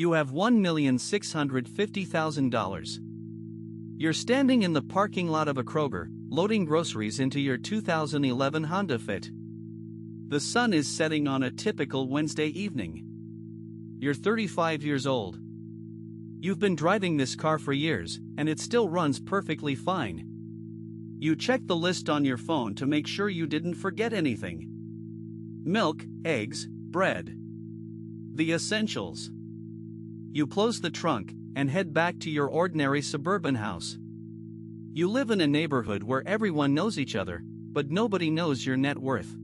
You have $1,650,000. You're standing in the parking lot of a Kroger, loading groceries into your 2011 Honda Fit. The sun is setting on a typical Wednesday evening. You're 35 years old. You've been driving this car for years, and it still runs perfectly fine. You check the list on your phone to make sure you didn't forget anything. Milk, eggs, bread. The essentials. You close the trunk and head back to your ordinary suburban house. You live in a neighborhood where everyone knows each other, but nobody knows your net worth.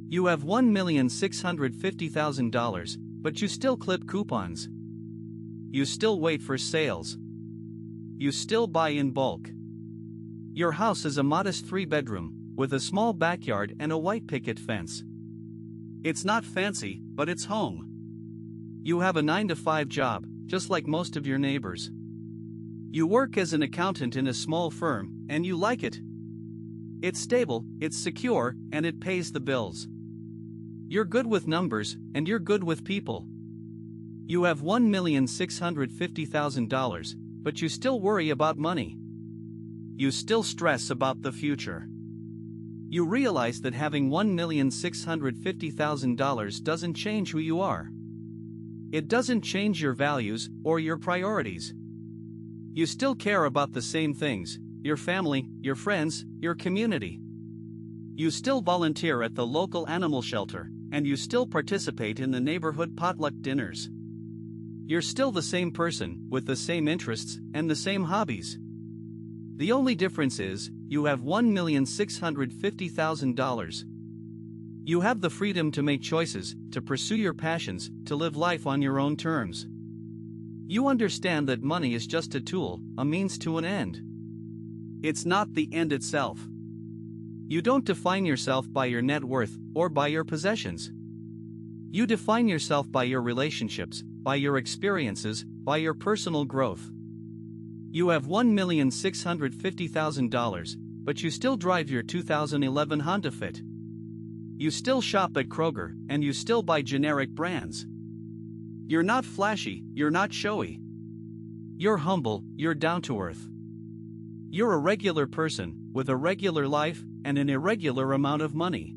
You have $1,650,000, but you still clip coupons. You still wait for sales. You still buy in bulk. Your house is a modest 3-bedroom, with a small backyard and a white picket fence. It's not fancy, but it's home. You have a 9-to-5 job, just like most of your neighbors. You work as an accountant in a small firm, and you like it. It's stable, it's secure, and it pays the bills. You're good with numbers, and you're good with people. You have $1,650,000, but you still worry about money. You still stress about the future. You realize that having $1,650,000 doesn't change who you are. It doesn't change your values or your priorities. You still care about the same things: your family, your friends, your community. You still volunteer at the local animal shelter, and you still participate in the neighborhood potluck dinners. You're still the same person, with the same interests and the same hobbies. The only difference is, you have $1,650,000. You have the freedom to make choices, to pursue your passions, to live life on your own terms. You understand that money is just a tool, a means to an end. It's not the end itself. You don't define yourself by your net worth or by your possessions. You define yourself by your relationships, by your experiences, by your personal growth. You have $1,650,000, but you still drive your 2011 Honda Fit. You still shop at Kroger, and you still buy generic brands. You're not flashy, you're not showy. You're humble, you're down to earth. You're a regular person, with a regular life, and an irregular amount of money.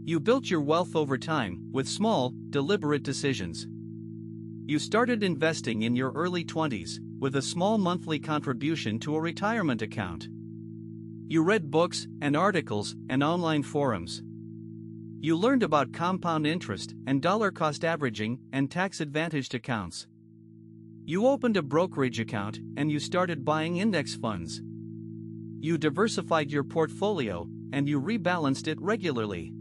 You built your wealth over time, with small, deliberate decisions. You started investing in your early 20s, with a small monthly contribution to a retirement account. You read books and articles and online forums. You learned about compound interest and dollar-cost averaging and tax-advantaged accounts. You opened a brokerage account and you started buying index funds. You diversified your portfolio and you rebalanced it regularly.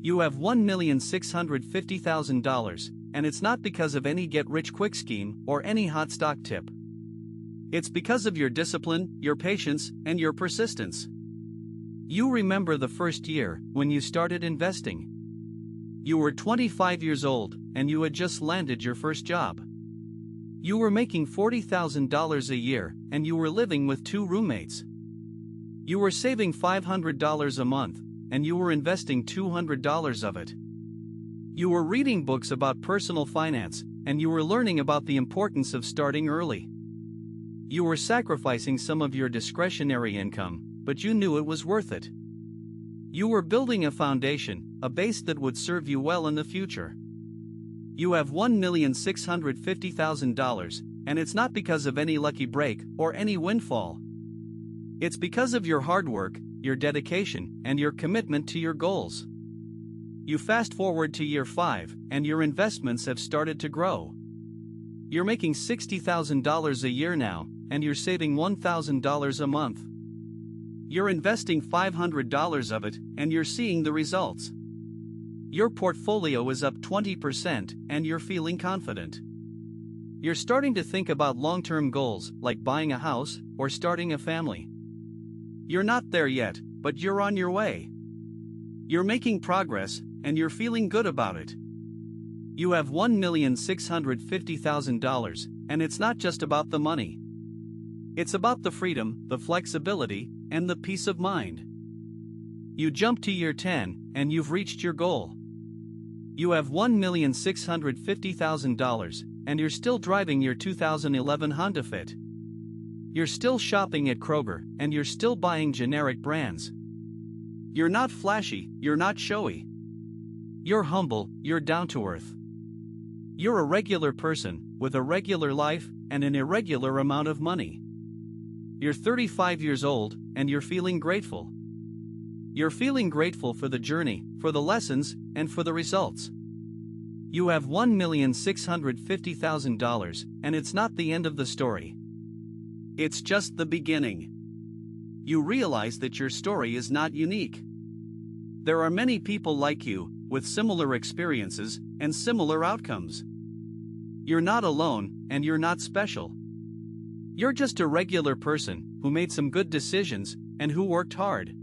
You have $1,650,000, and it's not because of any get-rich-quick scheme or any hot stock tip. It's because of your discipline, your patience, and your persistence. You remember the first year when you started investing. You were 25 years old, and you had just landed your first job. You were making $40,000 a year, and you were living with 2 roommates. You were saving $500 a month, and you were investing $200 of it. You were reading books about personal finance, and you were learning about the importance of starting early. You were sacrificing some of your discretionary income, but you knew it was worth it. You were building a foundation, a base that would serve you well in the future. You have $1,650,000, and it's not because of any lucky break or any windfall. It's because of your hard work, your dedication, and your commitment to your goals. You fast forward to year 5, and your investments have started to grow. You're making $60,000 a year now, and you're saving $1,000 a month. You're investing $500 of it, and you're seeing the results. Your portfolio is up 20%, and you're feeling confident. You're starting to think about long-term goals, like buying a house or starting a family. You're not there yet, but you're on your way. You're making progress, and you're feeling good about it. You have $1,650,000, and it's not just about the money. It's about the freedom, the flexibility, and the peace of mind. You jump to year 10, and you've reached your goal. You have $1,650,000, and you're still driving your 2011 Honda Fit. You're still shopping at Kroger, and you're still buying generic brands. You're not flashy, you're not showy. You're humble, you're down to earth. You're a regular person, with a regular life, and an irregular amount of money. You're 35 years old, and you're feeling grateful. You're feeling grateful for the journey, for the lessons, and for the results. You have $1,650,000, and it's not the end of the story. It's just the beginning. You realize that your story is not unique. There are many people like you, with similar experiences and similar outcomes. You're not alone, and you're not special. You're just a regular person who made some good decisions and who worked hard.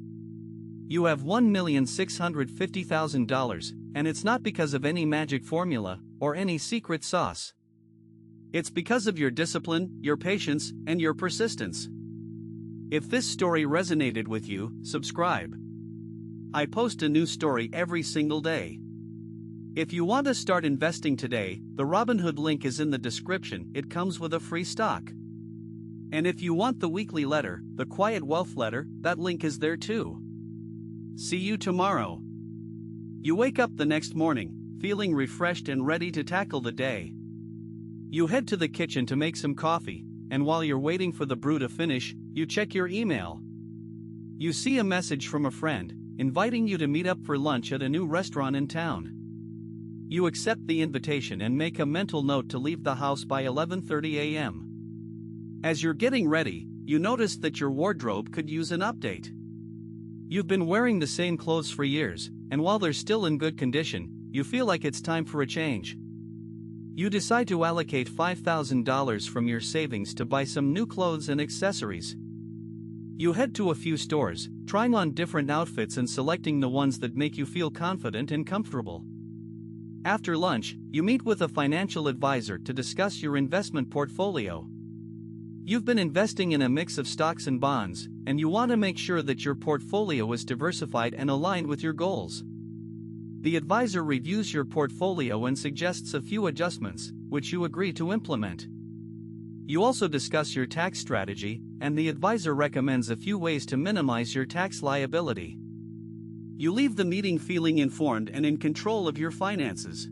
You have $1,650,000, and it's not because of any magic formula or any secret sauce. It's because of your discipline, your patience, and your persistence. If this story resonated with you, subscribe. I post a new story every single day. If you want to start investing today, the Robinhood link is in the description. It comes with a free stock. And if you want the weekly letter, the Quiet Wealth Letter, that link is there too. See you tomorrow. You wake up the next morning, feeling refreshed and ready to tackle the day. You head to the kitchen to make some coffee, and while you're waiting for the brew to finish, you check your email. You see a message from a friend, inviting you to meet up for lunch at a new restaurant in town. You accept the invitation and make a mental note to leave the house by 11:30 a.m. As you're getting ready, you notice that your wardrobe could use an update. You've been wearing the same clothes for years, and while they're still in good condition, you feel like it's time for a change. You decide to allocate $5,000 from your savings to buy some new clothes and accessories. You head to a few stores, trying on different outfits and selecting the ones that make you feel confident and comfortable. After lunch, you meet with a financial advisor to discuss your investment portfolio. You've been investing in a mix of stocks and bonds, and you want to make sure that your portfolio is diversified and aligned with your goals. The advisor reviews your portfolio and suggests a few adjustments, which you agree to implement. You also discuss your tax strategy, and the advisor recommends a few ways to minimize your tax liability. You leave the meeting feeling informed and in control of your finances.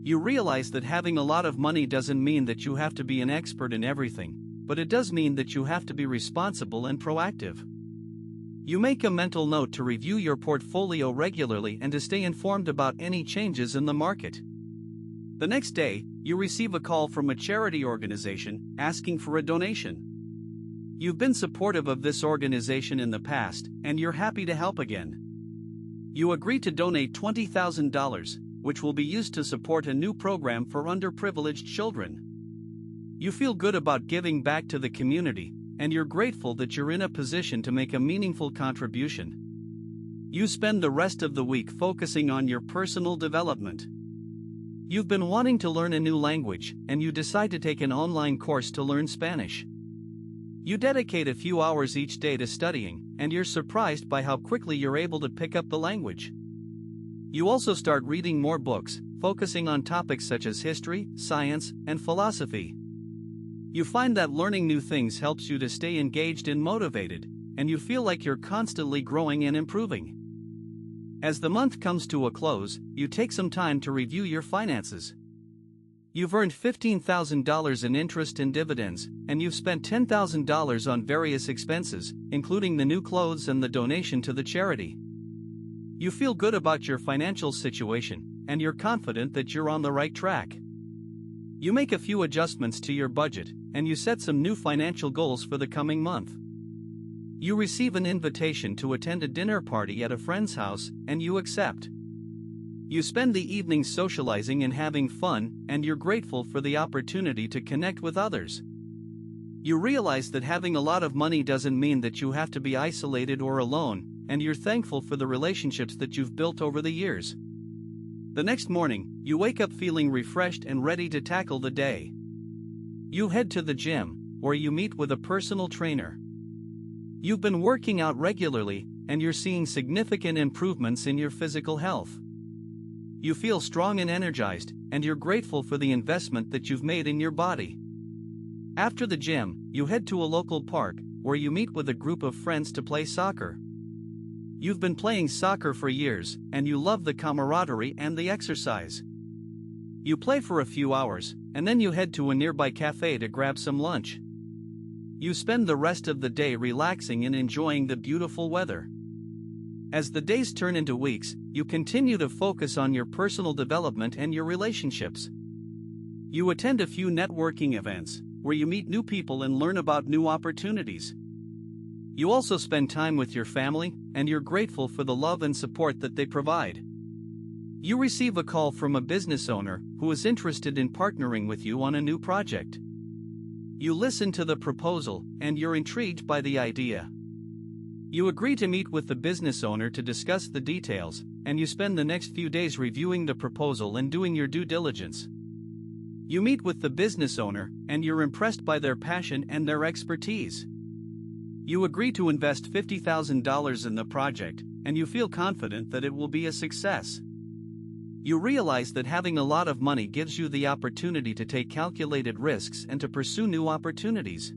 You realize that having a lot of money doesn't mean that you have to be an expert in everything, but it does mean that you have to be responsible and proactive. You make a mental note to review your portfolio regularly and to stay informed about any changes in the market. The next day, you receive a call from a charity organization asking for a donation. You've been supportive of this organization in the past, and you're happy to help again. You agree to donate $20,000, which will be used to support a new program for underprivileged children. You feel good about giving back to the community, and you're grateful that you're in a position to make a meaningful contribution. You spend the rest of the week focusing on your personal development. You've been wanting to learn a new language, and you decide to take an online course to learn Spanish. You dedicate a few hours each day to studying, and you're surprised by how quickly you're able to pick up the language. You also start reading more books, focusing on topics such as history, science, and philosophy. You find that learning new things helps you to stay engaged and motivated, and you feel like you're constantly growing and improving. As the month comes to a close, you take some time to review your finances. You've earned $15,000 in interest and dividends, and you've spent $10,000 on various expenses, including the new clothes and the donation to the charity. You feel good about your financial situation, and you're confident that you're on the right track. You make a few adjustments to your budget, and you set some new financial goals for the coming month. You receive an invitation to attend a dinner party at a friend's house, and you accept. You spend the evening socializing and having fun, and you're grateful for the opportunity to connect with others. You realize that having a lot of money doesn't mean that you have to be isolated or alone, and you're thankful for the relationships that you've built over the years. The next morning, you wake up feeling refreshed and ready to tackle the day. You head to the gym, where you meet with a personal trainer. You've been working out regularly, and you're seeing significant improvements in your physical health. You feel strong and energized, and you're grateful for the investment that you've made in your body. After the gym, you head to a local park, where you meet with a group of friends to play soccer. You've been playing soccer for years, and you love the camaraderie and the exercise. You play for a few hours, and then you head to a nearby cafe to grab some lunch. You spend the rest of the day relaxing and enjoying the beautiful weather. As the days turn into weeks, you continue to focus on your personal development and your relationships. You attend a few networking events, where you meet new people and learn about new opportunities. You also spend time with your family, and you're grateful for the love and support that they provide. You receive a call from a business owner who is interested in partnering with you on a new project. You listen to the proposal, and you're intrigued by the idea. You agree to meet with the business owner to discuss the details, and you spend the next few days reviewing the proposal and doing your due diligence. You meet with the business owner, and you're impressed by their passion and their expertise. You agree to invest $50,000 in the project, and you feel confident that it will be a success. You realize that having a lot of money gives you the opportunity to take calculated risks and to pursue new opportunities.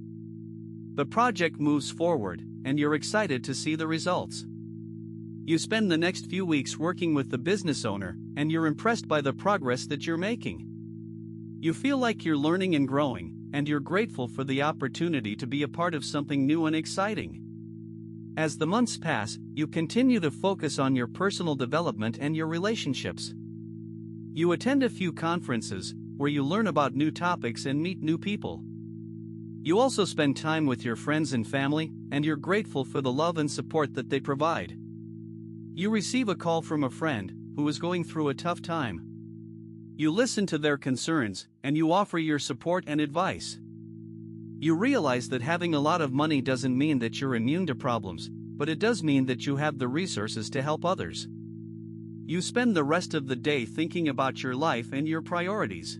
The project moves forward, and you're excited to see the results. You spend the next few weeks working with the business owner, and you're impressed by the progress that you're making. You feel like you're learning and growing, and you're grateful for the opportunity to be a part of something new and exciting. As the months pass, you continue to focus on your personal development and your relationships. You attend a few conferences, where you learn about new topics and meet new people. You also spend time with your friends and family, and you're grateful for the love and support that they provide. You receive a call from a friend who is going through a tough time. You listen to their concerns, and you offer your support and advice. You realize that having a lot of money doesn't mean that you're immune to problems, but it does mean that you have the resources to help others. You spend the rest of the day thinking about your life and your priorities.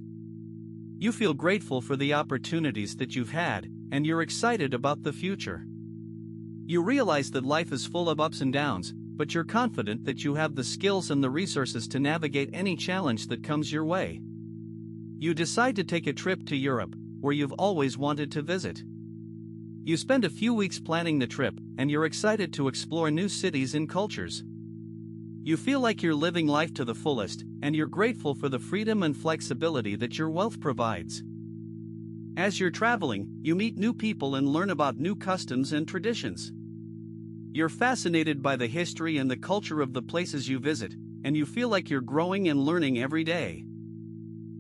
You feel grateful for the opportunities that you've had, and you're excited about the future. You realize that life is full of ups and downs, but you're confident that you have the skills and the resources to navigate any challenge that comes your way. You decide to take a trip to Europe, where you've always wanted to visit. You spend a few weeks planning the trip, and you're excited to explore new cities and cultures. You feel like you're living life to the fullest, and you're grateful for the freedom and flexibility that your wealth provides. As you're traveling, you meet new people and learn about new customs and traditions. You're fascinated by the history and the culture of the places you visit, and you feel like you're growing and learning every day.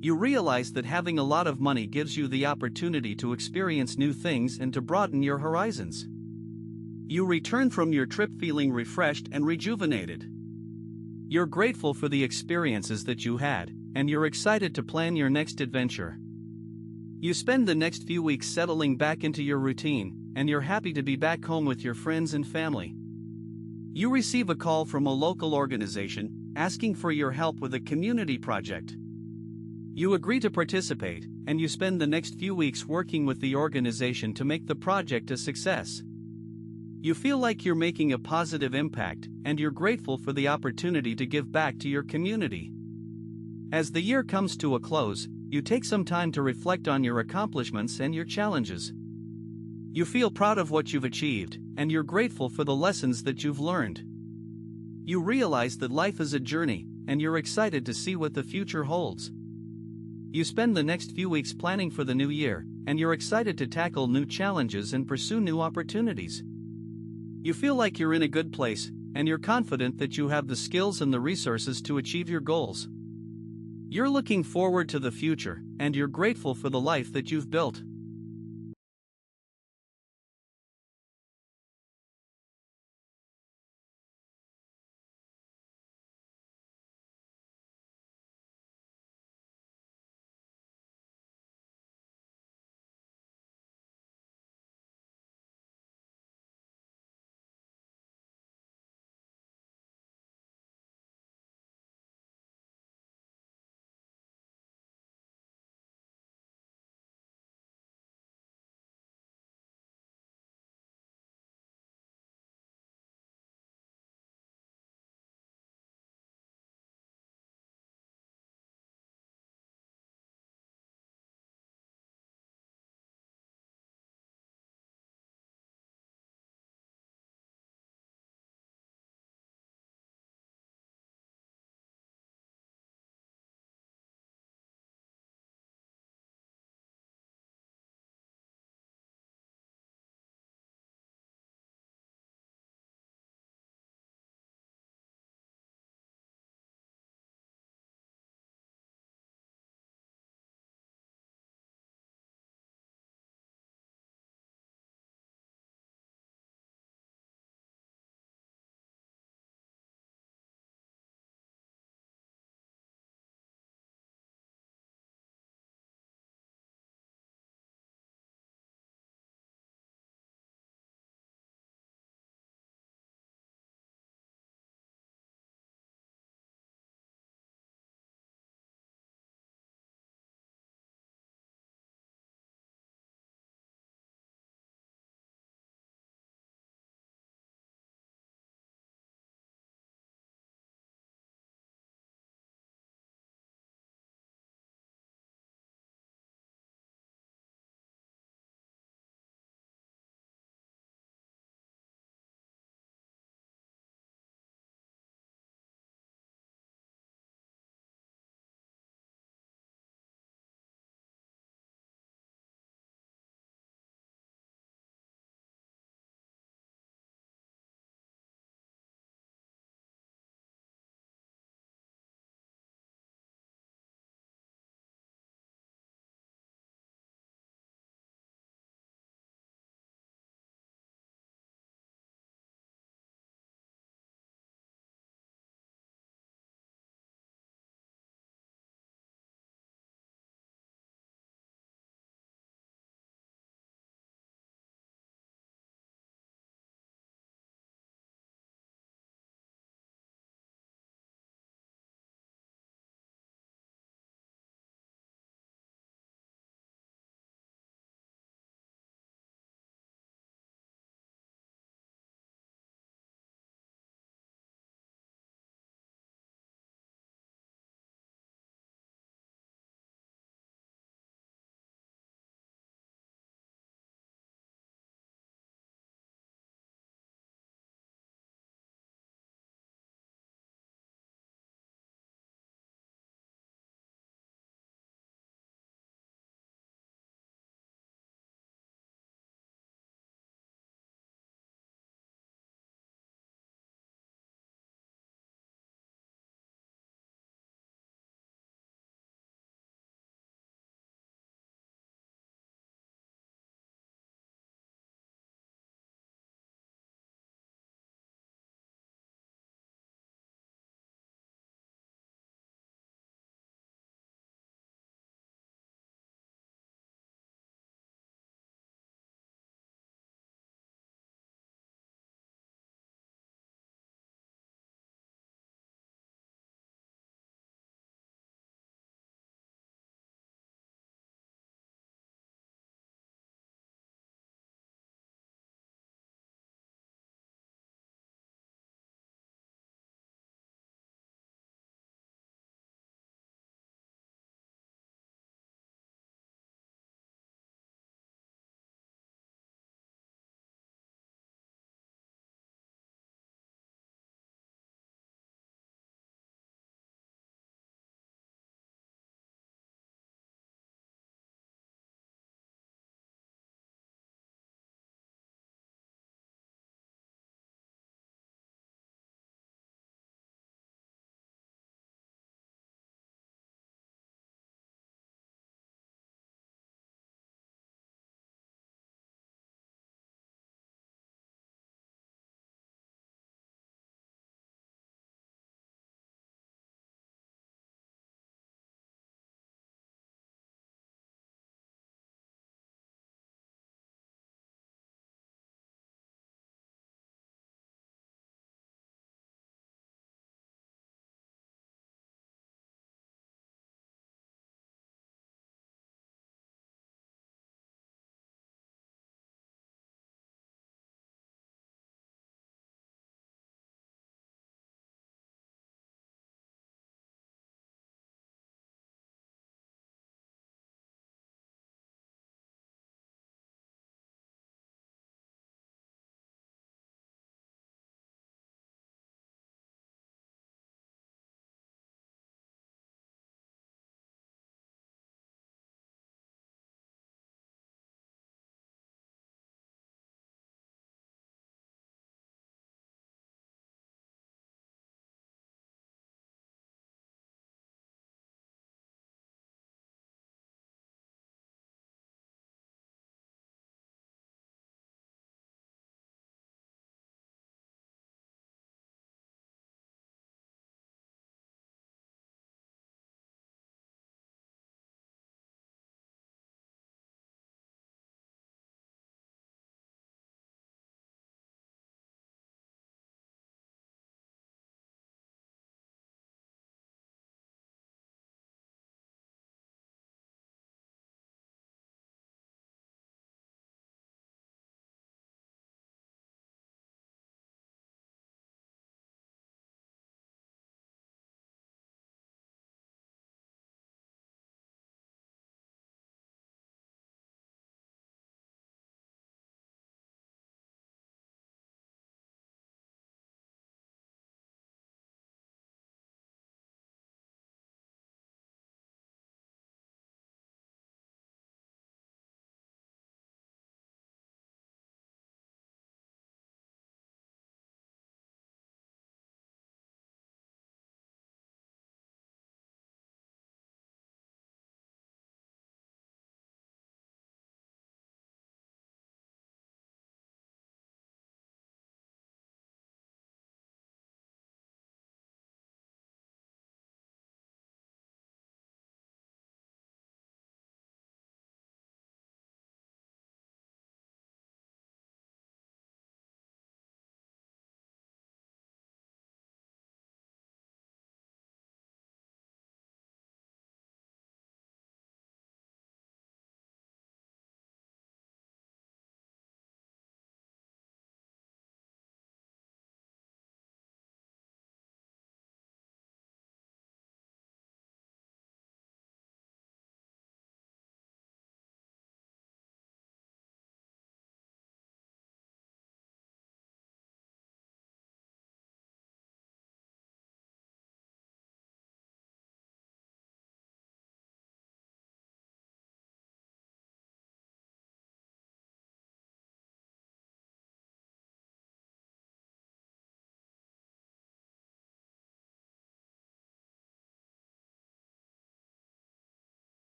You realize that having a lot of money gives you the opportunity to experience new things and to broaden your horizons. You return from your trip feeling refreshed and rejuvenated. You're grateful for the experiences that you had, and you're excited to plan your next adventure. You spend the next few weeks settling back into your routine, and you're happy to be back home with your friends and family. You receive a call from a local organization, asking for your help with a community project. You agree to participate, and you spend the next few weeks working with the organization to make the project a success. You feel like you're making a positive impact, and you're grateful for the opportunity to give back to your community. As the year comes to a close, you take some time to reflect on your accomplishments and your challenges. You feel proud of what you've achieved, and you're grateful for the lessons that you've learned. You realize that life is a journey, and you're excited to see what the future holds. You spend the next few weeks planning for the new year, and you're excited to tackle new challenges and pursue new opportunities. You feel like you're in a good place, and you're confident that you have the skills and the resources to achieve your goals. You're looking forward to the future, and you're grateful for the life that you've built.